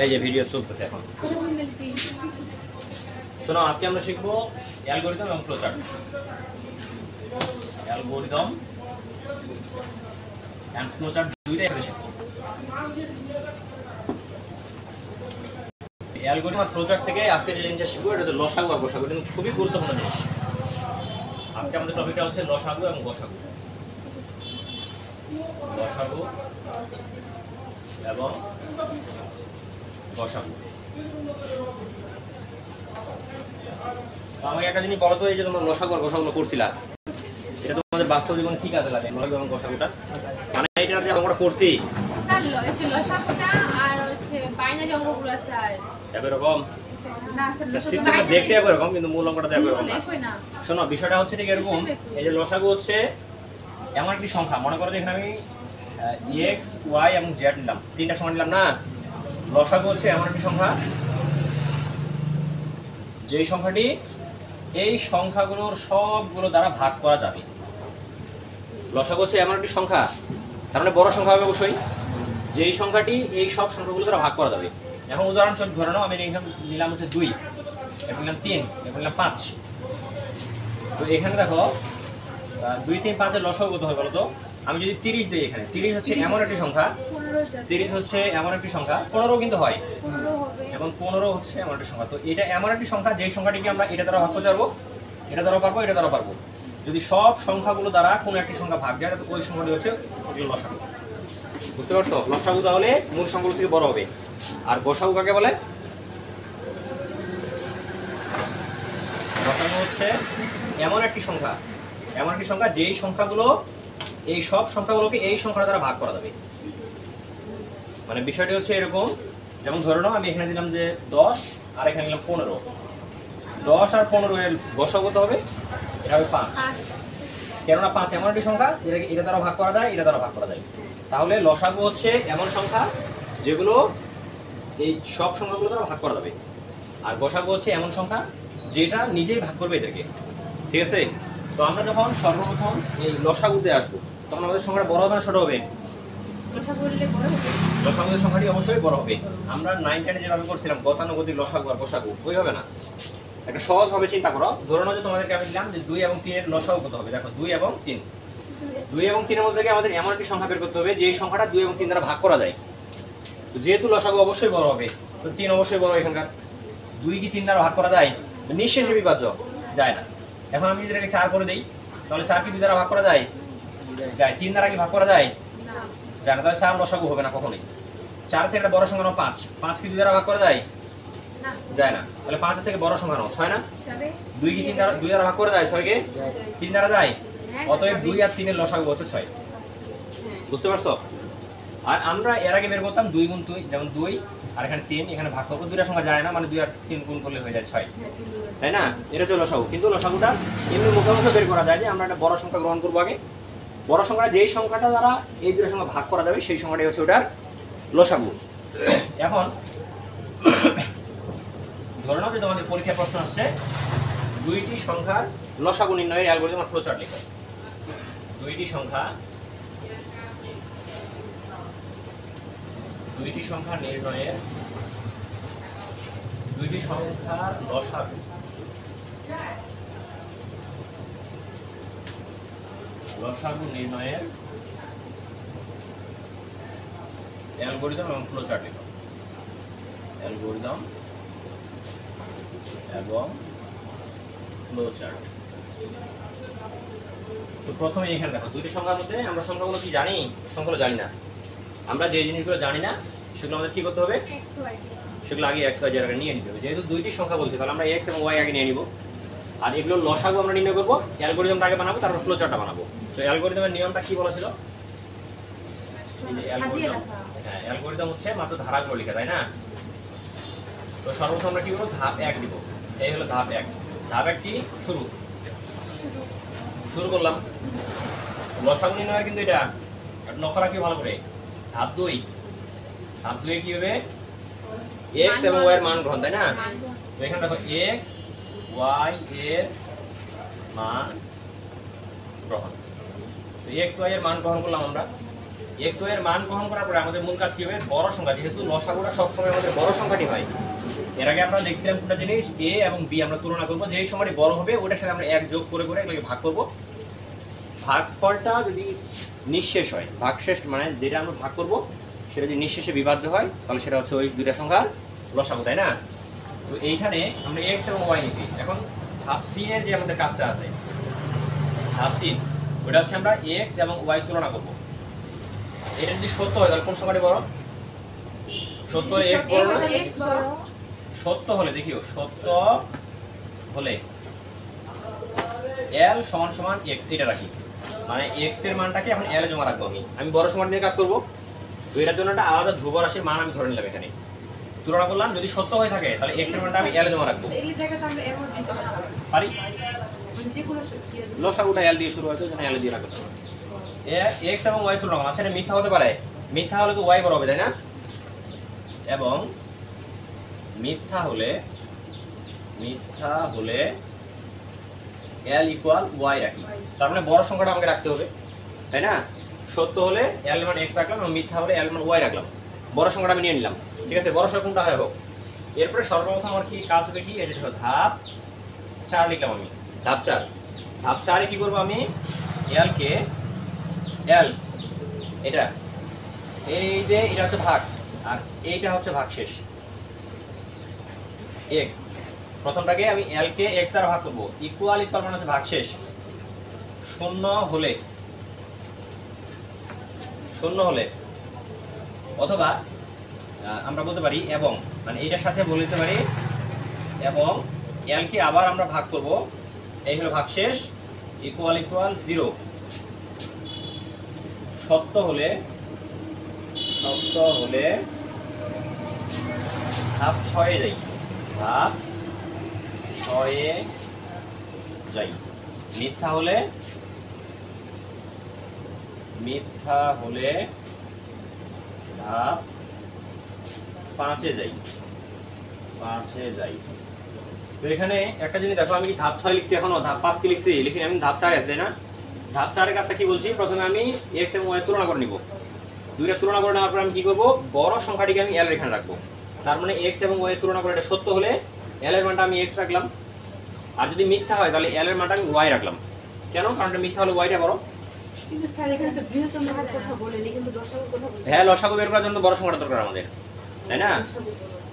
এই যে ভিডিও চলতেছে এখন। শোনো, আজকে আমরা শিখবো অ্যালগরিদম এবং ফ্লোচার্ট। অ্যালগরিদম এন্ড ফ্লোচার্ট দুইটাই একসাথে শিখবো। অ্যালগরিদম আর ফ্লোচার্ট থেকে আজকে যে জিনিসটা শিখবো এটা হচ্ছে লসাগু আর গসাগু। এটা খুবই গুরুত্বপূর্ণ জিনিস। আজকে আমাদের টপিকটা হচ্ছে লসাগু এবং গসাগু। লসাগু এবং গসাগু। আমাকে একটা জিনিস বলো তো, এই যে তোমরা লসাগু আর গসাগু করছিলা, এটা তোমাদের বাস্তব জীবনে কি কাজে লাগে লসাগু এবং গসাগুটা? মানে এটা যে আমরা করছি স্যার লসাগুটা আর হচ্ছে বাইনারি অঙ্কগুলো স্যার এরকম না স্যার সিস্টেমটা দেখতে এরকম, কিন্তু মূল অঙ্কটা দেখো এরকম না। একই না। শোনো, বিষয়টা হচ্ছে ঠিক এরকম। এই যে লসাগু হচ্ছে এমন একটি সংখ্যা, মনে করো যে এখানে আমি x y এবং z নিলাম, তিনটা সংখ্যা নিলাম না। লসাগু হচ্ছে এমন একটি সংখ্যা যেই সংখ্যাটি এই সংখ্যাগুলোর সবগুলো দ্বারা ভাগ করা যাবে। লসাগু হচ্ছে এমন একটি সংখ্যা, তার মানে বড় সংখ্যা হবে অবশ্যই, যেই সংখ্যাটি এই সব সংখ্যাগুলো দ্বারা ভাগ করা যাবে। এখন উদাহরণস্বরূপ ধরে নাও আমি নিলাম হচ্ছে 2, এরপর নিলাম 3, এরপর নিলাম 5। তো এখানে দেখো 2, 3, 5 এর লসাগু কত হয় বলো তো? আমি যদি 30 দিই, এখানে 30 হচ্ছে এমন একটি সংখ্যা, 30 হচ্ছে এমন একটি সংখ্যা, 15 কিন্তু হয়, এবং 15 হচ্ছে এমন একটি সংখ্যা। তো এটা এমন একটি সংখ্যা যেই সংখ্যাটিকে আমরা এটা দ্বারা ভাগ করতে পারবো, এটা দ্বারা পারবো, এটা দ্বারা পারবো। যদি সব সংখ্যাগুলো দ্বারা কোনো একটি সংখ্যা ভাগ যায় তো ওই সংখ্যাটি হচ্ছে লসাগু। বুঝতে পারছো? লসাগু তাহলে মূল সংখ্যাগুলো থেকে বড় হবে। আর গসাগু কাকে বলে? গসাগু হচ্ছে এমন একটি সংখ্যা যেই সংখ্যাগুলো এই সব সংখ্যাগুলোকে এই সংখ্যাটা দ্বারা ভাগ করা যাবে। মানে বিষয়টি হচ্ছে এরকম, যেমন ধরে নাও আমি এখানে দিলাম যে 10 আর এখানে দিলাম 15। 10 আর 15 এর গসাগু কত হবে? এটা হবে 5। কেননা 5 এমন একটি সংখ্যা যেটাকে এটা দ্বারা ভাগ করা যায়, এটা দ্বারা ভাগ করা যায়। তাহলে লসাগু হচ্ছে এমন সংখ্যা যেগুলো এই সব সংখ্যাগুলো দ্বারা ভাগ করা যাবে। আর গসাগু হচ্ছে এমন সংখ্যা যেটা নিজেই ভাগ করবে এদেরকে। ঠিক আছে? তো আমরা যখন সর্বপ্রথম এই লসাগুতে আসবো, তখন আমাদের সংখ্যাটা বড় হবে না ছোট হবে? লসাগুর সংখ্যাটি অবশ্যই বড় হবে। আমরা 9, 10 যেভাবে করছিলাম গতানুগতিক লসাগু আর গসাগু, ওইভাবে না। একটা সহজভাবে চিন্তা করো। ধরে নাও যে তোমাদেরকে আমি দিলাম যে 2 এবং 3 এর লসাগু কত হবে। দেখো 2 এবং 3, 2 এবং 3 এর মধ্যে থেকে আমাদের এমন একটি সংখ্যা বের করতে হবে যে সংখ্যাটা 2 এবং 3 দ্বারা ভাগ করা যায়। তো যেহেতু লসাগু অবশ্যই বড় হবে, তো 3 অবশ্যই বড়। এখানকার 2 কি 3 দ্বারা ভাগ করা যায়? নিঃশেষে বিভাজ্য, যায় না। এখন আমি যদি এটাকে 4 করে দেই, তাহলে 4 কি 2 দ্বারা ভাগ করা যায়? যায়। 3 দ্বারা কি ভাগ করা যায়? যায় না। তাহলে 4 লসাগু হবে না কখনোই। 4 থেকে একটা বড় সংখ্যা নাও 5, 5 কি 2 দ্বারা ভাগ করা যায়? যায় না। তাহলে 5 এর থেকে বড় সংখ্যা নাও 6 না? 2 কি 2 দ্বারা ভাগ করা যায়? 6 কে 3 দ্বারা যায়? অতএব 2 আর 3 এর লসাগু হচ্ছে 6। বুঝতে পারছো? আর আমরা এর আগে বের করতাম 2 গুণ 2, যেমন 2 আর এখানে 3, এখানে ভাগ করব, দুইটা সংখ্যা যায় না, মানে 2 আর 3 গুণ করলে হয়ে যায় 6, তাই না? এটা হচ্ছে লসাগু। কিন্তু লসাগুটা এমনি মুখে মুখে বের করা যায় যে আমরা একটা বড় সংখ্যা গ্রহণ করব আগে। বড় সংখ্যা যেই সংখ্যাটা দ্বারা এই দুটো সংখ্যা ভাগ করা যাবে সেই সংখ্যাটাই হচ্ছে ওটার লসাগু। এখন ধরে নাও যে তোমাদের পরীক্ষায় প্রশ্ন আসছে দুইটি সংখ্যার লসাগু নির্ণয়ের অ্যালগরিদম আর ফ্লোচার্ট লিখো। দুইটি সংখ্যা নির্ণয়ের দুইটি সংখ্যার লসাগু নির্ণয়ের অ্যালগরিদম এবং ফ্লোচার্ট লিখো। অ্যালগরিদম এবং ফ্লোচার্ট। তো প্রথমে এখানে দেখো দুইটি সংখ্যার মধ্যে আমরা সংখ্যাগুলো কি জানি? সংখ্যাগুলো জানি না। আমরা যে জিনিসগুলো জানি না সেগুলো আমাদের কি করতে হবে? সেগুলো আগে x y z আগে নিয়ে নিতে হবে। যেহেতু দুইটি সংখ্যা বলছি তাহলে আমরা x এবং y আগে নিয়ে নিব। আর এগুলো লসাগু আমরা নির্ণয় করব, অ্যালগরিদমটা আগে বানাবো, তারপর ফ্লোচার্টটা বানাবো। তো অ্যালগরিদমের নিয়মটা কি বলা ছিল? হ্যাঁ, অ্যালগরিদম হচ্ছে মাত্র ধারাগুলো লেখা, তাই না? তো সর্বপ্রথম আমরা কি করব? ধাপ 1 দিব। এই হলো ধাপ 1। ধাপ 1 কি? শুরু করলাম। লসাগু নির্ণয়ের কিন্তু এটা লক্ষ্য রাখি ভালো করে। ধাপ 2 এ কি হবে? x এবং y এর মান গ্রহণ, তাই না? তো এখানে দেখো x y এর মান গ্রহণ। তো x y এর মান গ্রহণ করলাম আমরা। x এর মান গ্রহণ করার পরে আমাদের মূল কাজ কি হবে, বড় সংখ্যা, যেহেতু লসাগুটা সবসময় আমাদের বড় সংখ্যাটি হয়। এর আগে আমরা দেখছিলাম কোনটা জিনিস, a এবং b আমরা তুলনা করব, যেই সংখ্যাটি বড় হবে ওটার সাথে আমরা 1 যোগ করে করে এটাকে ভাগ করব। ভাগফলটা যদি নিঃশেষ হয়, ভাগশেষ মানে যেটা আমরা ভাগ করব সেটা যদি নিঃশেষে বিভাজ্য হয় তাহলে সেটা হচ্ছে ওই দুইটা সংখ্যার লসাগু, তাই না? তো এইখানে আমরা x এবং y নিছি। এখন ধাপ 3 এর যে আমাদের কাজটা আছে, ধাপ 3 ওটা হচ্ছে আমরা x এবং y তুলনা করব। এটা যদি সত্য হয় তাহলে কোন সংখ্যাটি বড়? সত্য হলে x বড় না? x বড়। সত্য হলে দেখিও, সত্য হলে l সমান সমান x এটা রাখি, মানে x এর মানটাকে এখন l এ জমা রাখবো। আমি বড় সংখ্যা নিয়ে কাজ করব, তো এটার জন্য একটা আলাদা ধ্রুব রাশির মান আমি ধরে নিলাম, এখানে তুলনা করলাম। যদি সত্য হয়ে থাকে তাহলে x এর মানটা আমি l এ জমা রাখবো। এই জায়গাতে আমরা এমন দিতে পারি? যে কোনো শক্তি দিয়ে লসাগুটা l দিয়ে শুরু হয়, তো এখানে l দিয়ে রাখবো। x এবং y তুলনা করলাম, সেটা মিথ্যা হতে পারে, মিথ্যা হলে তো y বড় হবে, তাই না? এবং মিথ্যা হলে l ইকুয়াল y রাখি, তার মানে বড় সংখ্যাটা আমাকে রাখতে হবে, তাই না? সত্য হলে l মান x রাখলাম এবং মিথ্যা হলে l মান y রাখলাম। বড় সংখ্যাটা আমি নিয়ে নিলাম, ঠিক আছে? বড় সংখ্যা কোনটা হয় হোক। এরপরে সর্বপ্রথম আমার কি কাজ হবে, কি এটা হলো ধাপ 4 লিখলাম আমি। ধাপ 4 এ কি করব আমি, l কে l এটা এই যে এটা হচ্ছে ভাগ আর এইটা হচ্ছে ভাগশেষ x। প্রথমটাকে আমি l কে x দ্বারা ভাগ করব, ইকুয়াল মানে হচ্ছে ভাগশেষ। শূন্য হলে অথবা আমরা বলতে পারি এবং, মানে এইটার সাথে বলতে পারি এবং l কে আবার আমরা ভাগ করব, এই হলো ভাগশেষ, ইকুয়াল 0। সত্য হলে ধাপ 6 এ যাই, ধাপ 6 এ যাই। মিথ্যা হলে ধাপ 5 এ যাই। তো এখানে একটা জিনিস দেখো, আমি কি ধাপ 6 লিখছি, এখনো ধাপ 5 কি লিখছি? লিখি আমি ধাপ 4 আছে, তাই না? ধাপ 4 এর কাজটা কি বলছি, প্রথমে আমি x এবং y তুলনা করে নিব। দুইটা তুলনা করে নেওয়ার পর আমি কি করব, বড় সংখ্যাটিকে আমি l এখানে রাখবো। তার মানে x এবং y তুলনা করে এটা সত্য হলে l এর মানটা আমি x রাখলাম, আর যদি মিথ্যা হয় তাহলে l এর মানটা আমি y রাখলাম। কেন? কারণ এটা মিথ্যা হলে y টা বড়। কিন্তু স্যার এখানে তো বৃহত্তম ভাগ কথা বলেনি, কিন্তু লসাগুর কথা বলছেন। হ্যাঁ, লসাগু বের করার জন্য বড় সংখ্যাটা দরকার আমাদের, তাই না?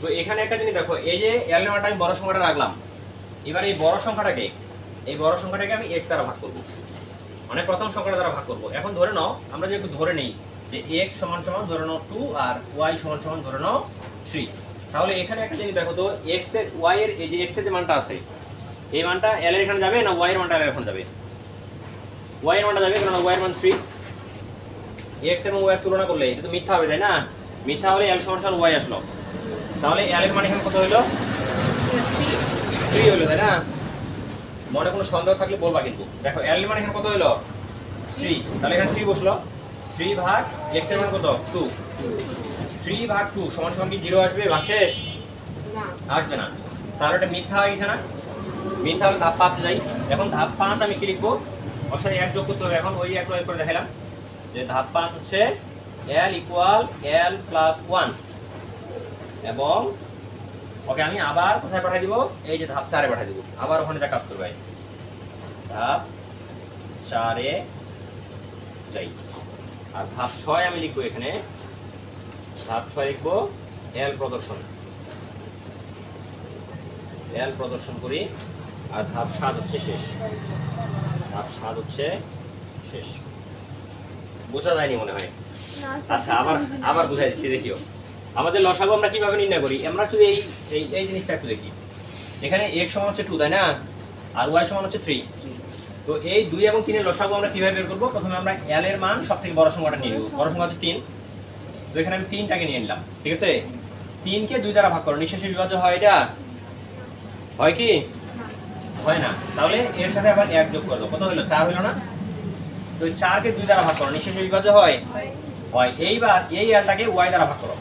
তো এখানে একটা জিনিস দেখো, এই যে l এর মানটা আমি বড় সংখ্যাটা রাখলাম, এবার এই বড় সংখ্যাটাকে আমি x দ্বারা ভাগ করব, মানে প্রথম সংখ্যাটা দ্বারা ভাগ করব। এখন ধরে নাও, আমরা যদি একটু ধরে নেই যে x সমান সমান ধরে নাও 2 আর y সমান সমান ধরে নাও 3, তাহলে এখানে একটা জিনিস দেখো তো, x এর y এর এই যে x এর যে মানটা আছে, এই মানটা l এর এখানে যাবে না y এর মানটা l এর এখানে যাবে? y এর মানটা যাবে, কারণ y এর মান 3। x এবং y এর তুলনা করলে এটা তো মিথ্যা হবে, তাই না? মিথ্যা হলে l সমান সমান y আসলো, তাহলে l এর মান এখানে কত হলো? 3 হলো, তাই না? মনে কোনো সন্দেহ থাকলে বলবা কিন্তু। দেখো l এর মান এখানে কত হলো? 3, তাহলে এখানে 3 বসলো। 3 ভাগ x এর মান কত? 2। 3 ভাগ 2 সমান সমান কি 0 আসবে ভাগশেষ? না, আসবে না। তাহলে এটা মিথ্যা হয়ে গেছে না? মিথ্যা হলে ধাপ 5 যাই। এখন ধাপ 5 আমি কি লিখবো? অবশ্যই 1 যোগ করতে হবে। এখন ওই 1 করে দেখালাম যে ধাপ 5 হচ্ছে l ইকুয়াল l প্লাস 1, এবং ওকে আমি আবার কোথায় পাঠিয়ে দিব? এই যে ধাপ 4 এ পাঠিয়ে দিব। আবার ওখানে যা কাজ করবে, ধাপ 4 এ যাই। আর ধাপ 6 আমি লিখবো, এখানে ধাপ 6 লিখবো l প্রদর্শন করি। আর ধাপ 7 হচ্ছে শেষ। বোঝা যায়নি মনে হয়? না আচ্ছা, আবার বুঝাই দিচ্ছি, দেখিও। আমাদের লসাগু আমরা কিভাবে নির্ণয় করি? আমরা শুধু এই জিনিসটা একটু দেখি। এখানে x সমান হচ্ছে 2, তাই না? আর y সমান হচ্ছে 3। তো এই 2 এবং 3 এর লসাগু আমরা কিভাবে বের করব? প্রথমে আমরা l এর মান সবথেকে বড় সংখ্যাটা নিয়ে নেব। বড় সংখ্যা হচ্ছে 3। তো এখানে আমি 3টাকে নিয়ে নিলাম, ঠিক আছে? 3 কে 2 দ্বারা ভাগ করো, নিঃশেষে বিভাজ্য হয় এটা? হয় কি? হয় না। তাহলে এর সাথে আবার 1 যোগ করে দাও, কত হলো? 4 হলো না? তো 4 কে 2 দ্বারা ভাগ করো, নিঃশেষে বিভাজ্য হয়? হয়। এইবার এই lটাকে y দ্বারা ভাগ করো।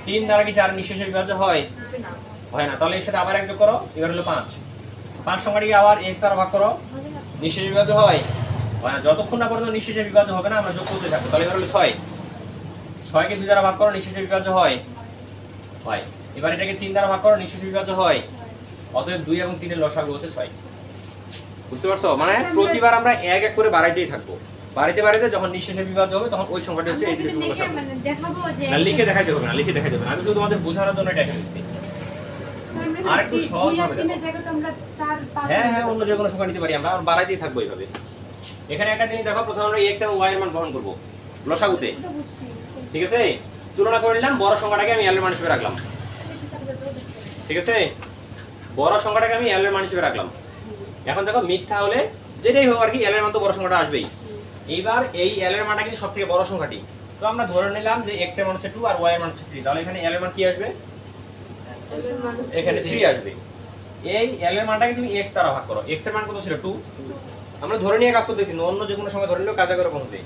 3 দ্বারা কি 4 নিঃশেষে বিভাজ্য হয়? না, হয় না। তাহলে এর সাথে আবার 1 যোগ করো, এবার হলো 5। 5 সংখ্যাটিকে আবার x দ্বারা ভাগ করো, নিঃশেষে বিভাজ্য হয়? হয় না, যতক্ষণ না পর্যন্ত নিঃশেষে বিভাজ্য হবে না আমরা যোগ করতে থাকবো। তাহলে এবার হলো 6, 6 কে 2 দ্বারা ভাগ করো নিঃশেষে বিভাজ্য হয়। এবার এটাকে 3 দ্বারা ভাগ করো নিঃশেষে বিভাজ্য হয়। অতএব 2 এবং 3 এর লসাগু হচ্ছে 6। বুঝতে পারছো? মানে প্রতিবার আমরা এক এক করে বাড়াইতেই থাকবো, বাড়াইতে যখন নিঃশেষে বিভাজ্য হবে তখন ওই সংখ্যাটা হচ্ছে এই দুটো লসাগু। মানে দেখাবো যে না, লিখে দেখাইতে হবে না, লিখে দেখাইতে হবে না, আমি শুধু তোমাদের বোঝানোর জন্য এটা এখানে দিচ্ছি। আর একটু সহজ ভাবে দেখো। হ্যাঁ, অন্য যে কোনো সংখ্যা নিতে পারি আমরা, আর বাড়াইতেই থাকবো এইভাবে। এখানে একটা জিনিস দেখো, প্রথমে আমরা x এবং y এর মান গ্রহণ করব লসাগুতে, ঠিক আছে? তুলনা করে নিলাম, বড় সংখ্যাটাকে আমি l এর মান হিসেবে রাখলাম, ঠিক আছে? বড় সংখ্যাটাকে আমি l এর মান হিসেবে রাখলাম। এখন দেখো মিথ্যা হলে যেটাই হোক আর কি, l এর মান তো বড় সংখ্যাটা আসবেই। এইবার এই l এর মানটা কিন্তু সবথেকে বড় সংখ্যাটি, তো আমরা ধরে নিলাম যে x এর মান হচ্ছে 2 আর y এর মান হচ্ছে 3, তাহলে এখানে l এর মান কি আসবে? এখানে 3 আসবে। এই l এর মানটাকে তুমি x দ্বারা ভাগ করো, x এর মান কত ছিল? 2। আমরা ধরে নিয়ে কাজ করতেছি, অন্য যে কোনো সংখ্যা ধরে নিলেও কাজ করে পৌঁছবে।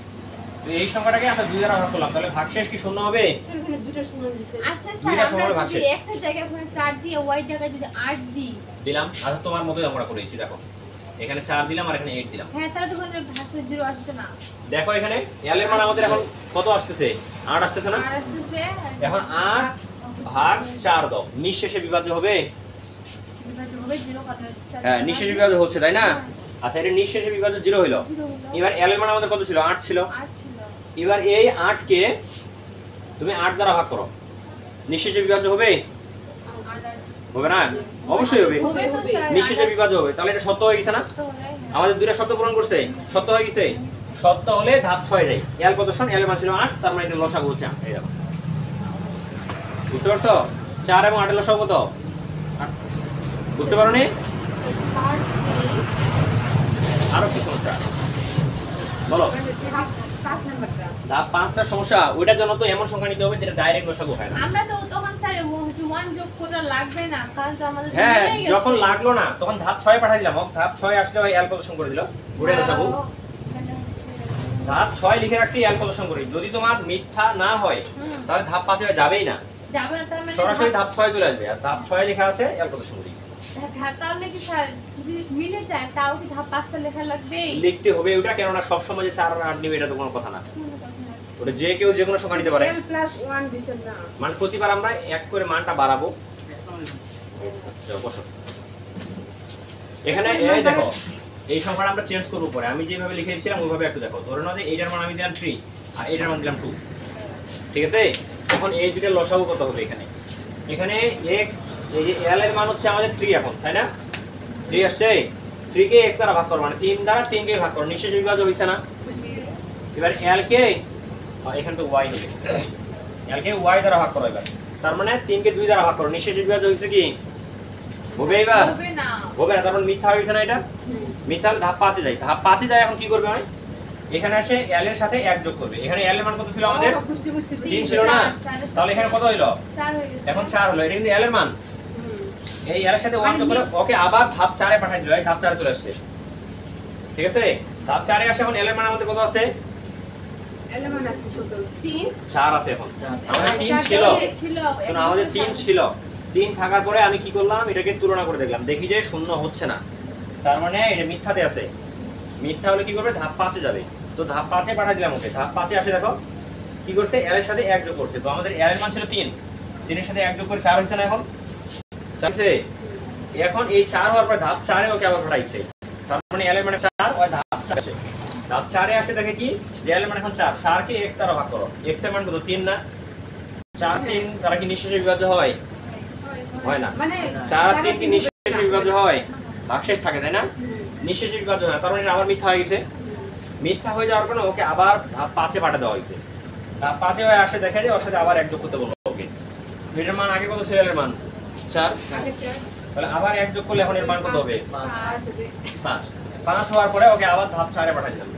তো এই সংখ্যাটাকে আমরা 2 দ্বারা ভাগ করলাম, তাহলে ভাগশেষ কি শূন্য হবে? এখানে দুটো শূন্য দিছে। আচ্ছা স্যার, আমরা যদি x এর জায়গায় ওখানে 4 দিয়ে y এর জায়গায় যদি 8 দিই দিলাম, আচ্ছা তোমার মতই আমরা করেছি। দেখো এখানে 4 দিলাম আর এখানে 8 দিলাম। হ্যাঁ, তাহলে তো ওখানে ভাগশেষ 0 আসবে না। দেখো এখানে l এর মান আমাদের এখন কত আসতেছে? 8 আসতেছে না? 8 আসছে। এখন 8 ভাগ 4 দাও, নিঃশেষে বিভাজ্য হবে। বিভাজ্য হবে 0 কাটার 4। হ্যাঁ, নিঃশেষে বিভাজ্য হচ্ছে, তাই না? আচ্ছা, এটা নিঃশেষে বিভাজ্য 0 হলো। এবার l এর মান আমাদের কত ছিল? 8 ছিল। 8 ছিল। এবার এই 8 কে তুমি 8 দ্বারা ভাগ করো, নিঃশেষে বিভাজ্য হবে? হবে না? অবশ্যই হবে, নিঃশেষে বিভাজ্য হবে। তাহলে এটা সত্য হয়ে গেছে না? আমাদের দুইটা শর্ত পূরণ করছে, সত্য হয়ে গেছে। সত্য হলে ধাপ 6 যাই। l প্রদর্শন, l এর মান ছিল 8, তার মানে এটা লসাগু হচ্ছে 8। এই দেখো, বুঝতে পারছো? 4 এবং 8 এর লসাগু কত? 8। বুঝতে পারোনি? আরো কি সমস্যা বলো? 5 নাম্বারটা ধাপ 5টা সমস্যা, ওইটার জন্য তো এমন সংখ্যা নিতে হবে যেটা ডাইরেক্ট লসাগু হয় না। আমরা তো তখন স্যার 1 যোগ করা লাগবে না, কারণ তো আমাদের হ্যাঁ, যখন লাগলো না তখন ধাপ 6 পাঠিয়ে দিলাম। ধাপ 6 আসলে ওই l প্রদর্শন করে দিল, ঘুরে লসাগু। ধাপ 6 লিখে রাখছি, l প্রদর্শন করি। যদি তোমার মিথ্যা না হয় তাহলে ধাপ 5 এ যাবেই না, যাবে না। তার মানে সরাসরি ধাপ 6 চলে আসবে। আর ধাপ 6 লেখা আছে l প্রদর্শন করি। তাহলে কি স্যার যদি মিলে যায় তাও কি ধাপ 5টা লেখা লাগবে? লিখতে হবে ওটা, কেননা সব সময় যে 4 আর 8 নিবে এটা তো কোনো কথা না। ওটা যে কেউ যে কোনো সংখ্যা নিতে পারে। l + 1 দিছেন না, মানে প্রতিবার আমরা এক করে মানটা বাড়াবো। যাও বসো। এখানে এই দেখো, এই সংখ্যাটা আমরা চেঞ্জ করব পরে। আমি যেভাবে লিখেছিলাম ওইভাবে একটু দেখো। ধরে নাও যে এইটার মান আমি দিলাম 3 আর এইটার মান দিলাম 2, ঠিক আছে? এখন এই দুইটার লসাগু কত হবে? এখানে x, এই যে l এর মান হচ্ছে আমাদের 3 এখন, তাই না? 3 আসছে, 3 কে x দ্বারা ভাগ করো, মানে 3 দ্বারা 3 কে ভাগ করো, নিঃশেষে বিভাজ্য হইছে না? এবার l কে এখানে তো y হবে, l কে y দ্বারা ভাগ করো। এবার তার মানে 3 কে 2 দ্বারা ভাগ করো, নিঃশেষে বিভাজ্য হইছে কি? হবে? এবার হবে না, হবে না। তার মানে মিথ্যা হয়ে গেছে না এটা? মিথ্যা হলে ধাপ 5 এ যাই। ধাপ 5 এ যাই, এখন কি করবে? হয় এখানে আসে l এর সাথে 1 যোগ করবে। এখানে l এর মান কত ছিল আমাদের? 3 ছিল না? তাহলে এখানে কত হলো? 4 হয়ে গেছে। এখন 4 হলো। এটা কিন্তু l এর মান। এই l এর সাথে 1 যোগ করে ওকে আবার ধাপ 4 এ পাঠিয়ে দিল। এই ধাপ 4 এ চলে আসছে, ঠিক আছে? ধাপ 4 এ আসে। এখন l এর মান আমাদের কত আছে? l এর মান আছে 3, 4 আছে। এখন আমাদের 3 ছিল, কারণ আমাদের 3 ছিল। 3 থাকার পরে আমি কি করলাম? এটাকে তুলনা করে দেখলাম, দেখি যে শূন্য হচ্ছে না, তার মানে এটা মিথ্যাতে আছে। মিথ্যা হলে কি করবে? ধাপ 5 এ যাবে। তো ধাপ 5 এ পাঠিয়ে দিলাম ওকে। ধাপ 5 এ আসে, দেখো কি করছে? l এর সাথে 1 যোগ করছে। তো আমাদের l এর মান ছিল 3, 3 এর সাথে 1 যোগ করে 4 হইছে না? এখন 4 হইছে। এখন এই 4 হওয়ার পর ধাপ 4 এ ওকে আবার পাঠাইছে, তার মানে l এর মান 4 আর ধাপ 4 আসে। ধাপ 4 এ আসে, দেখে কি যে l এর মান এখন 4। 4 কে x দ্বারা ভাগ করো, x এর মান কত? 3 না? 4 3 দ্বারা কি নিঃশেষে বিভাজ্য হয়? হয় না। মানে 4 আর 3 কি নিঃশেষে বিভাজ্য হয়? ভাগশেষ থাকে, তাই না? নিঃশেষে বিভাজ্য হয়, তার মানে আবার মিথ্যা হয়ে গেছে। মিথ্যা হয়ে যাওয়ার পর ওকে আবার ধাপ 5 এ পাঠিয়ে দেওয়া হয়েছে। ধাপ 5 এ আসে, দেখে যে ওর সাথে আবার 1 যোগ করতে বলবো ওকে। এটার মান আগে কত ছিল? এর মান 4, তাহলে আবার 1 যোগ করলে এখন এর মান কত হবে? 5। 5 হওয়ার পরে ওকে আবার ধাপ 4 এ পাঠিয়ে দিলাম।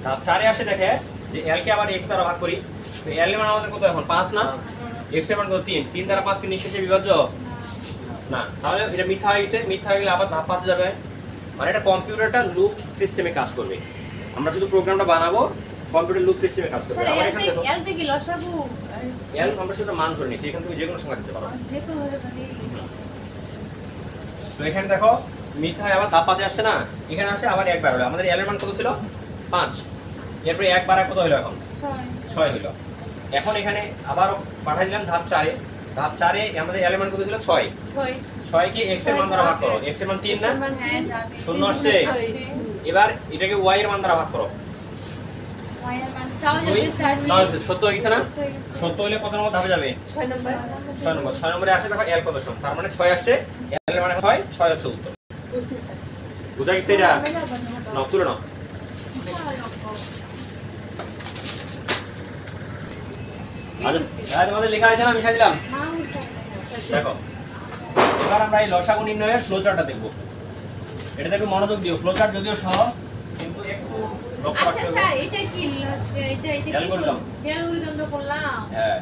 ধাপ 4 এ আসে, দেখে যে l কে আবার x দ্বারা ভাগ করি। তো l এর মান আমাদের কত এখন? 5 না? x এর মান কত? 3। 3 দ্বারা 5 কি নিঃশেষে বিভাজ্য না? তাহলে এটা মিথ্যা হয়ে গেছে। মিথ্যা হয়ে গেলে আবার ধাপ 5 এ যাবে। মানে এটা কম্পিউটারটা লুপ সিস্টেমে কাজ করবে। আমরা শুধু প্রোগ্রামটা বানাবো, কম্পিউটার লুপ সিস্টেমে কাজ করবে। স্যার আবার এখানে দেখো l থেকে লসাগু l আমরা শুধু মান ধরে নিয়েছি, এখান থেকে যে কোনো সংখ্যা দিতে পারো। যে কোনো হতে পারে। তো এখানে দেখো মিথ্যা আবার ধাপ 5 এ আসছে না? এখানে আসে আবার একবার হলো। আমাদের l এর মান কত ছিল? 5 এরপরে এক বাড়ায় কত হলো এখন 6 6 হলো এখন এখানে আবার পাঠিয়ে দিলাম ধাপ 4 এ ধাপ 4 এ আমাদের এলিমেন্ট কত ছিল 6 6 কে x এর মান দ্বারা ভাগ করো x এর মান 3 না হ্যাঁ যাবে শূন্য আসছে এবার এটাকে y এর মান দ্বারা ভাগ করো y এর মান তাও যাবে স্যার তাহলে 70 হয়ে গেছে না 70 হলে কত নম্বর ধাপে যাবে 6 নম্বর 6 নম্বরে আসে দেখো l কত সম তার মানে 6 আসছে l এর মানে 6 হচ্ছে উত্তর বুঝা গেছে এটা নাও তুলে নাও আচ্ছা তোমাদের লেখা আছে না মিশাই দিলাম দেখো এবার আমরা এই লসাগু নির্ণয়ের ফ্লোচার্টটা দেখব এটা দেখো মনোযোগ দিও ফ্লোচার্ট যদিও সহজ কিন্তু একটু লক্ষ্য রাখতে আচ্ছা হবে স্যার এটা কি এটা কি অ্যালগরিদম তো করলাম হ্যাঁ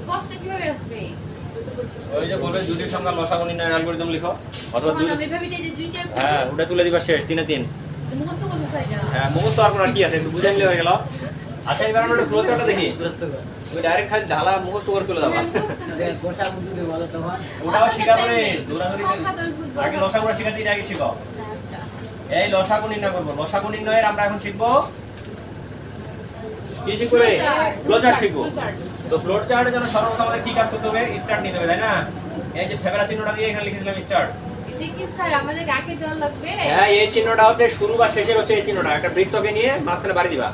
কষ্ট কিভাবে আসবে ওই যে বলবে দুটির সংখ্যা লসাগু নির্ণয়ের অ্যালগরিদম লিখো অথবা তখন আমরা এভাবে যে দুইটা হ্যাঁ ওটা তুলে দিবা শেষ 3 এ 3 মুখস্থ করতে চাই না হ্যাঁ মুখস্থ আর কোন কি আছে একটু বুঝে নিলে হয়ে গেল আচ্ছা এবার আমরা একটু ফ্লোচার্টটা দেখি তুমি ডাইরেক্ট খালি ঢালা মুখস্থ করে চলে যাবা গোসা বুঝু দে বলো তো ভাই ওটাও শিখা করে দৌড়াদৌড়ি আগে লসাগুটা শিখাচ্ছি এটা আগে শিখো আচ্ছা এই লসাগু নির্ণয় করব লসাগু নির্ণয়ের আমরা এখন শিখব কি শিখব রে ফ্লোচার্ট শিখব তো ফ্লোচার্টের জন্য সর্বপ্রথম আমাদের কি কাজ করতে হবে স্টার্ট নিতে হবে তাই না এই যে ফেভারা চিহ্নটা দিয়ে এখানে লিখেছিলাম স্টার্ট এটা কি স্যার আমাদের আগে জল লাগবে হ্যাঁ এই চিহ্নটা হচ্ছে শুরু বা শেষের হচ্ছে এই চিহ্নটা একটা বৃত্তকে নিয়ে মাঝখানে বাড়ি দিবা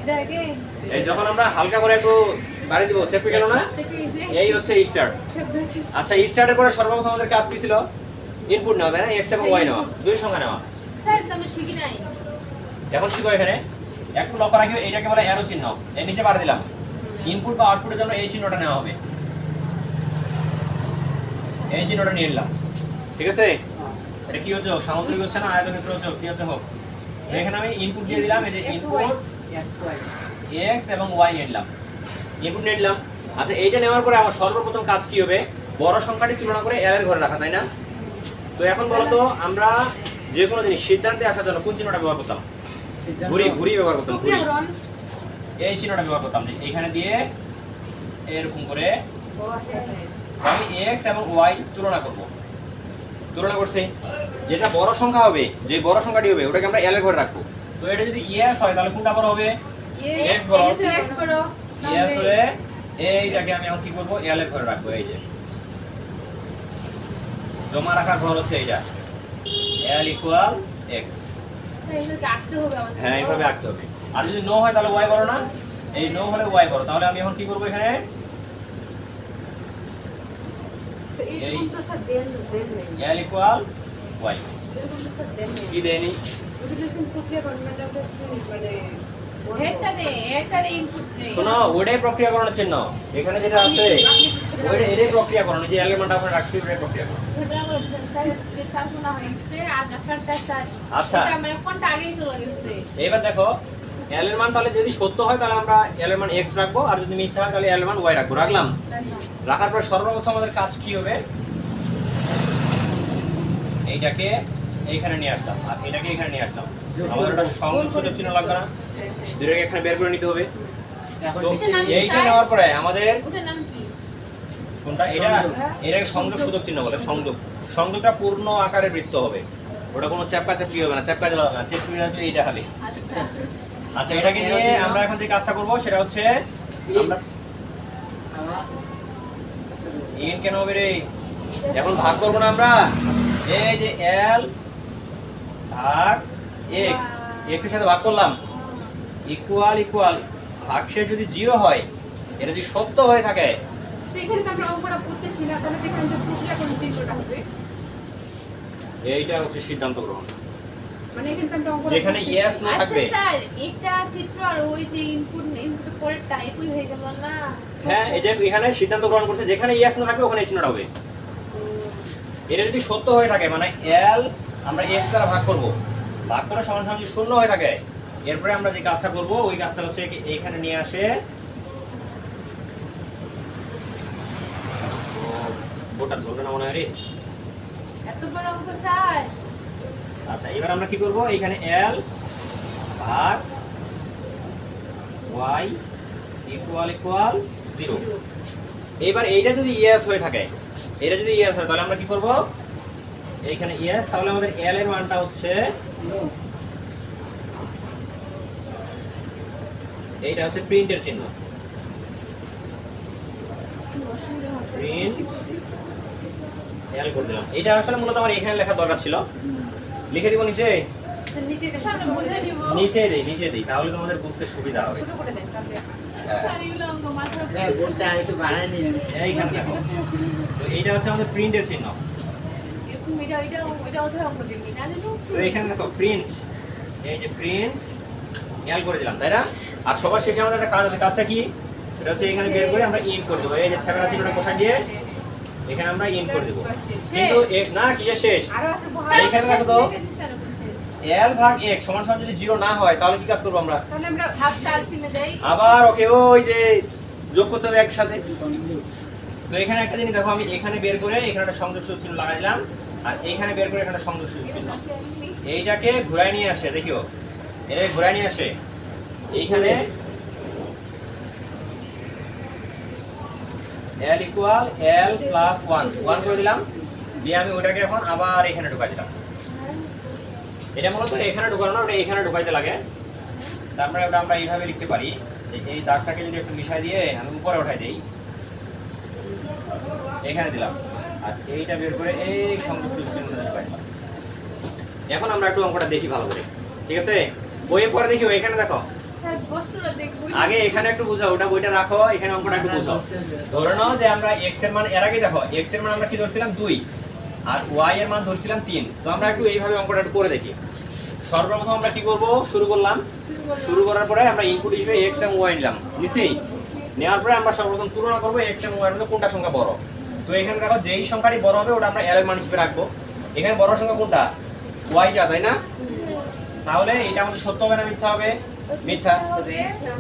এটা আগে এই যখন আমরা হালকা করে একটু বাড়ি দিব চেপে গেল না এই হচ্ছে স্টার্ট আচ্ছা স্টার্টের পরে সর্বপ্রথম আমাদের কাজ কি ছিল ইনপুট নেওয়া তাই না x এবং y নেওয়া দুই সংখ্যা নেওয়া স্যার তো আমরা শিখি নাই এখন শিখো এখানে একটু লক্ষ্য রাখিও এটাকে বলে অ্যারো চিহ্ন এর নিচে বাড়ি দিলাম ইনপুট বা আউটপুটের জন্য এই চিহ্নটা নেওয়া হবে এই চিহ্নটা নিয়ে নিলাম ঠিক আছে এটা কি হচ্ছে সামগ্রিক হচ্ছে না আয়তক্ষেত্র হচ্ছে কি হচ্ছে হোক এখানে আমি ইনপুট দিয়ে দিলাম এই যে ইনপুট x এবং y নিয়ে নিলাম ইনপুট নিয়ে নিলাম আচ্ছা এইটা নেওয়ার পরে আমার সর্বপ্রথম কাজ কি হবে বড় সংখ্যাটি তুলনা করে l এর ঘরে রাখা তাই না তো এখন বলো তো আমরা যে কোনো জিনিস সিদ্ধান্তে আসার জন্য কোন চিহ্নটা ব্যবহার করতাম ঘুরি ব্যবহার করতাম ঘুরি এই চিহ্নটা ব্যবহার করতাম যে এখানে দিয়ে এরকম করে আমি x এবং y তুলনা করব তুলনা করছি যেটা বড় সংখ্যা হবে যে বড় সংখ্যাটি হবে ওটাকে আমরা l এর ঘরে রাখবো তো এটা যদি s হয় তাহলে কোনটা বড় হবে x বড় x বড় s হলে এইটাকে আমি এখন কি করব l এর ঘরে রাখবো এই যে জমা রাখার ঘর হচ্ছে এইটা l = x স্যার এটা আঁকতে হবে আমাদের হ্যাঁ এইভাবে আঁকতে হবে আর যদি নো হয় তাহলে y বড় না এই নো হলে y বড় তাহলে আমি এখন কি করব এখানে এই তো স্যার দেন l = y এরকম তো স্যার দেন কি দেনি এটা ইনপুট রে শোনো ওটাই প্রক্রিয়াকরণের চিহ্ন এখানে যেটা আছে ওইটা এটাই প্রক্রিয়াকরণ যে এলিমেন্ট আমরা রাখছি ওটাই প্রক্রিয়াকরণ আচ্ছা মানে কোনটা আগেই চলে গেছে এবার দেখো l এর মান তাহলে যদি সত্য হয় তাহলে আমরা l এর মান x রাখবো আর যদি মিথ্যা হয় তাহলে l এর মান y রাখবো রাখলাম রাখার পর সর্বপ্রথম আমাদের কাজ কি হবে এইটাকে এইখানে নিয়ে আসলাম আর এটাকে এখানে নিয়ে আসলাম আমাদের একটা সংযোগ চিহ্ন লাগবে না দুটোকে এখানে বের করে নিতে হবে তো এইটা নেওয়ার পরে আমাদের ওটার নাম কি কোনটা এটা এটাকে সংযোগ সূচক চিহ্ন বলে সংযোগটা পূর্ণ আকারের বৃত্ত হবে ওটা কোনো চাপকা চাপকি হবে না চাপকা যাবে না চাপকি হলে এইটা খালি আচ্ছা আচ্ছা এটাকে নিয়ে আমরা এখন যে কাজটা করব সেটা হচ্ছে আমরা n কেন হবে রে এখন ভাগ করব না আমরা এই যে l ভাগ x x এর সাথে ভাগ করলাম ইকুয়াল ভাগশেষ যদি 0 হয় এটা যদি সত্য হয়ে থাকে সেখানে তো আমরা অঙ্কটা করতেছি না তাহলে এখানে যে প্রক্রিয়া কোন চিহ্নটা হবে এইটা হচ্ছে সিদ্ধান্ত গ্রহণ মানে এখানে তো আমরা অঙ্ক যেখানে yes না থাকবে আচ্ছা স্যার এটা চিত্র আর ওই যে ইনপুট পরেরটা একই হয়ে গেল না হ্যাঁ এই যে এখানে সিদ্ধান্ত গ্রহণ করছে যেখানে yes না থাকবে ওখানে এই চিহ্নটা হবে এটা যদি সত্য হয়ে থাকে মানে l আমরা x দ্বারা ভাগ করব ভাগ করে সমান সমান যদি শূন্য হয়ে থাকে এরপরে আমরা যে কাজটা করব ওই কাজটা হচ্ছে এইখানে নিয়ে আসে ওটা ধরবে না মনে হয় রে এত বড় অঙ্ক স্যার আচ্ছা এবার আমরা কি করব এখানে l ভাগ y = 0 এবার এইটা যদি yes হয়ে থাকে এটা যদি yes হয় তাহলে আমরা কি করব এইখানে yes তাহলে আমাদের l এর মানটা হচ্ছে এইটা হচ্ছে প্রিন্টের চিহ্ন, প্রিন্ট এল করে দিলাম। এটা আসলে মূলত আমার এখানে লেখা দরকার ছিল, লিখে দিব নিচে, নিচে সামনে বুঝে দিব। নিচে দেই তাহলে তোমাদের বুঝতে সুবিধা হবে। ছোট করে দেন তাহলে। হ্যাঁ। স্যার এগুলো অঙ্ক মাথা হ্যাঁ, বোর্ডটা একটু বাড়ায় নিন। এইখানে দেখো, তো এইটা হচ্ছে আমাদের প্রিন্টের চিহ্ন। এরকম এটা ওদের অঙ্ক দিবি না দিলো। তো এখানে দেখো প্রিন্ট, এই যে প্রিন্ট এল করে দিলাম, তাই না? আর সবার শেষে আমাদের একটা কাজ আছে, কাজটা কি? এটা হচ্ছে এখানে বের করে আমরা ইন করে দেবো, এই যে থাকা চিহ্নটা বসাই দিয়ে এখানে আমরা ইন করে দেবো। কিন্তু এক না কি শেষ, আরো আছে এইখানে দেখো তো এল ভাগ এক সমান সমান যদি 0 না হয় তাহলে কি কাজ করব আমরা? তাহলে আমরা হাফ স্টার কিনে দেই। আবার ওকে ওই যে যোগ করতে হবে একসাথে। তো এখানে একটা জিনিস দেখো, আমি এখানে বের করে এখানে একটা সংযোগ চিহ্ন লাগাই দিলাম, আর এইখানে বের করে এখানে সংযোগ চিহ্ন, এইটাকে ঘুরায় নিয়ে আসে, দেখিও এটা ঘুরায় নিয়ে আসে এইখানে l ইকুয়াল l প্লাস 1 করে দিলাম, দিয়ে আমি ওটাকে এখন আবার এখানে ঢুকাই দিলাম। এটা মূলত এখানে ঢুকানো না, ওটা এখানে ঢুকাইতে লাগে। তারপরে ওটা আমরা এইভাবে লিখতে পারি যে এই দাগটাকে যদি একটু মিশাই দিয়ে আমি উপরে উঠাই দেই, এখানে দিলাম, আর এইটা বের করে এই সংযোগ চিহ্নটা ঢুকাই দিলাম। এখন আমরা একটু অঙ্কটা দেখি ভালো করে, ঠিক আছে? বইয়ে পরে দেখি, এখানে দেখো স্যার প্রশ্নটা দেখব। আগে এখানে একটু বুঝাও, ওটা বইটা রাখো, এখানে অঙ্কটা একটু বুঝাও। ধরে নাও যে আমরা x এর মান, এর আগে দেখো x এর মান আমরা কি ধরছিলাম 2 আর y এর মান ধরছিলাম 3। তো আমরা একটু এইভাবে অঙ্কটা একটু করে দেখি। সর্বপ্রথম আমরা কি করব, শুরু করলাম, শুরু করার পরে আমরা ইনপুট হিসেবে x এবং y নিলাম, নিছি। নেওয়ার পরে আমরা সর্বপ্রথম তুলনা করব x এবং y এর মধ্যে কোনটা সংখ্যা বড়। তো এখানে দেখো যেই সংখ্যাটি বড় হবে ওটা আমরা l এর মান হিসেবে রাখবো। এখানে বড় সংখ্যা কোনটা? y টা, তাই না? তাহলে এটা আমাদের সত্য হবে না মিথ্যা হবে? মিথ্যা।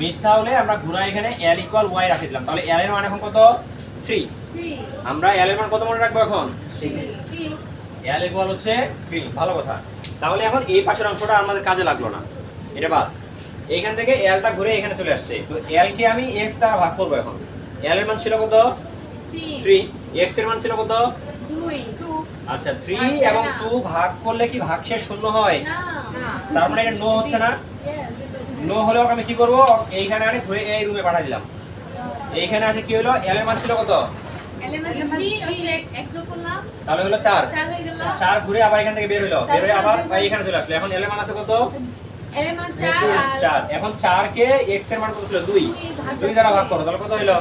মিথ্যা হলে আমরা ঘুরায় এখানে l ইকুয়াল y রাখি দিলাম, তাহলে l এর মান এখন কত? 3। আমরা l এর মান কত মনে রাখবো এখন? 3 l ইকুয়াল হচ্ছে 3। ভালো কথা। তাহলে এখন এই পাশের অংশটা আমাদের কাজে লাগলো না, এটা বাদ। এইখান থেকে l টা ঘুরে এখানে চলে আসছে, তো l কে আমি x দ্বারা ভাগ করব। এখন l এর মান ছিল কত? 3। x এর মান ছিল কত? 2। আচ্ছা 3 এবং 2 ভাগ করলে কি ভাগশেষ শূন্য হয়? না তার মানে এটা নো হচ্ছে না। নো হলেও আমি কি করব, এইখানে আনে ঘুরে এই রুমে পাঠিয়ে দিলাম। এইখানে আছে কি হলো, l এর মান ছিল কত? তাহলে হলো 4। 4 ঘুরে আবার এখান থেকে বের হলো, বের হয়ে আবার এইখানে চলে আসলো। এখন l এর মান আছে কত? 4। এখন 4 কে x এর মান কত ছিল? 2। 2 দ্বারা ভাগ করো, তাহলে কত হলো?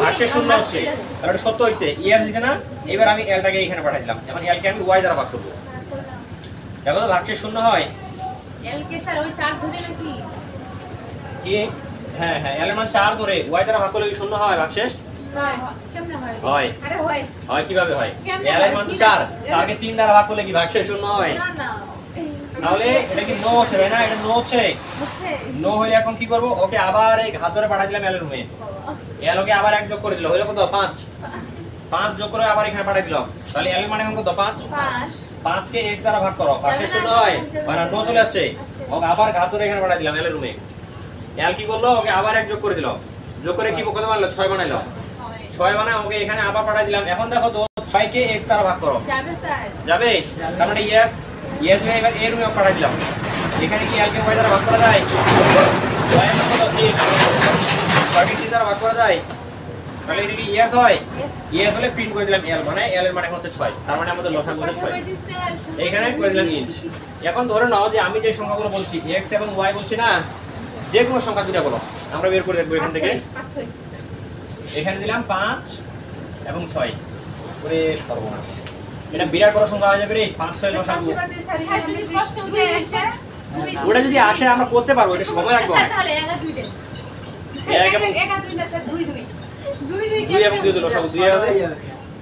ভাগশেষ শূন্য হচ্ছে, তাহলে এটা সত্য হইছে। l দিছে না, এবার আমি l টাকে এইখানে পাঠিয়ে দিলাম। এখন l কে আমি y দ্বারা ভাগ করব, দেখো তো ভাগশেষ শূন্য হয় কি? হ্যাঁ হ্যাঁ, l এর মান 4 ধরে y দ্বারা ভাগ করলে কি শূন্য হয় ভাগশেষ? হয়। হয় কিভাবে হয়? l এর মান 4, 4 কে 3 দ্বারা ভাগ করলে কি ভাগশেষ শূন্য হয়? তাহলে এটা কি নো হচ্ছে, তাই না? এটা নো হচ্ছে। নো হলে এখন কি করব, ওকে আবার এই ঘাত ধরে পাঠিয়ে দিলাম l এর রুমে। l ওকে আবার 1 যোগ করে দিল, হলো কত? 5। 5 যোগ করে আবার এখানে পাঠিয়ে দিলাম, তাহলে l এর মান এখন কত? 5। 5 কে x দ্বারা ভাগ করো, ভাগশেষ শূন্য হয়, মানে নো চলে আসছে। ওকে আবার ঘাত ধরে এখানে পাঠিয়ে দিলাম l এর রুমে। l কি করলো, ওকে আবার 1 যোগ করে দিল, যোগ করে কি কত বানালো? 6 বানাইলো। 6 বানায় ওকে এখানে আবার পাঠিয়ে দিলাম। এখন দেখো তো 6 কে x দ্বারা ভাগ করো, যাবে? তার মানে yes yes কে এবার এর রুমে পাঠিয়ে দিলাম। এখানে কি l কে y দ্বারা ভাগ করা যায়? y এর মান কত? 3। 6 কে 3 দ্বারা ভাগ করা যায়, তাহলে এটা কি yes হয়? yes হলে প্রিন্ট করে দিলাম l, মানে l এর মান এখন হচ্ছে 6। তার মানে আমাদের লসাগু হচ্ছে 6। এইখানে করে দিলাম ইঞ্চ। এখন ধরে নাও যে আমি যে সংখ্যাগুলো বলছি x এবং y বলছি না, যে কোনো সংখ্যা দুটো বলো, আমরা বের করে দেখব এখান থেকে। এখানে দিলাম 5 এবং 6। ওরে সর্বনাশ, এটা বিরাট বড় সংখ্যা হয়ে যাবে রে। 5 6 লসাগু, ওটা যদি আসে আমরা করতে পারবো, এটা সময় লাগবে অনেক। তাহলে 1 2 দেন। 1 এবং 2 না স্যার 2 2 2 এবং 2 লসাগু 2 হবে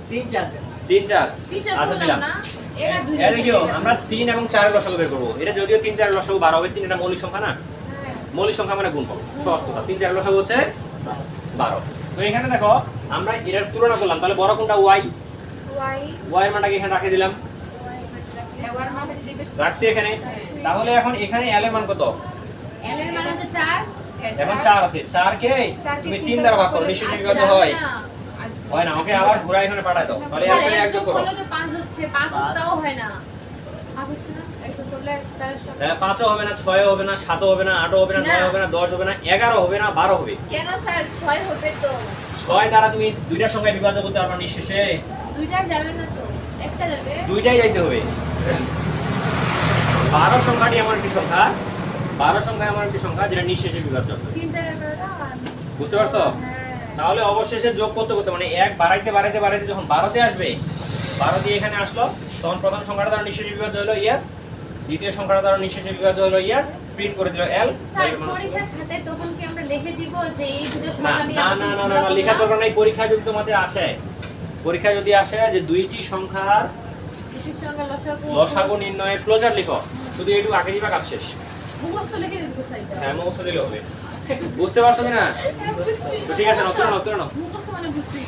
3 4 3 4। আচ্ছা দিলাম। এই দেখিও আমরা 3 এবং 4 এর লসাগু বের করব। এটা যদিও 3 4 এর লসাগু 12 হবে, 3 এটা মৌলিক সংখ্যা না, মৌলিক সংখ্যা মানে গুণফল, সহজ কথা। 3 4 এর লসাগু হচ্ছে 12। তো এখানে দেখো আমরা এটার তুলনা করলাম, তাহলে বড় কোনটা? y। y এর মানটাকে এখানে রাখে দিলাম, রাখছি এখানে। তাহলে এখন এখানে l এর মান কত? l এর মান হচ্ছে 4। এখন 4 আছে, 4 কে তুমি 3 দ্বারা ভাগ করো, নিশ্চয়ই কত হয়? হয় না, ওকে আবার ঘুরা এখানে পাঠায় দাও, তাহলে আসলে 1 যোগ করো। 5 হচ্ছে, 5 তো তাও হয় না। ভাব হচ্ছে না একদম করলে তার সব 5ও হবে না, 6ও হবে না, 7ও হবে না, 8ও হবে না, 9 হবে না, 10 হবে না, 11 হবে না, 12 হবে। কেন স্যার 6 হবে তো 6 দ্বারা তুমি দুইটার সংখ্যায় বিভাজ্য করতে পারবা নিঃশেষে। দুইটা যাবে না তো একটা যাবে দুইটাই যাইতে হবে। 12 সংখ্যাটি এমন একটি সংখ্যা, 12 সংখ্যা এমন একটি সংখ্যা যেটা নিঃশেষে বিভাজ্য হবে। 3 টাকা করে দাও বুঝতে পারছো? হ্যাঁ তাহলে অবশেষে যোগ করতে করতে মানে 1 বাড়াইতে বাড়াইতে বাড়াইতে যখন 12তে আসবে, 12 দিয়ে এখানে আসলো, তখন প্রথম সংখ্যাটা দ্বারা নিঃশেষে বিভাজ্য হলো ইয়েস, দ্বিতীয় সংখ্যাটা দ্বারা নিঃশেষে বিভাজ্য হলো ইয়েস, প্রিন্ট করে দিল এল। স্যার পরীক্ষার খাতায় তখন কি আমরা লিখে দিব যে এই দুটো না সংখ্যা নিয়ে না না না না না, লেখা দরকার নাই। পরীক্ষা যদি তোমাদের আসে, পরীক্ষা যদি আসে যে দুইটি সংখ্যার দুটি সংখ্যা লসাগু লসাগু নির্ণয়ের ক্লোজার লিখো, শুধু এইটুকু আগে দিবা, কাজ শেষ। মুখস্থ লিখে দিব স্যার এটা হ্যাঁ, মুখস্থ দিলে হবে। বুঝতে পারছো কিনা? হ্যাঁ, বুঝছি। তো ঠিক আছে, নতুন নতুন মুখস্থ মানে বুঝছি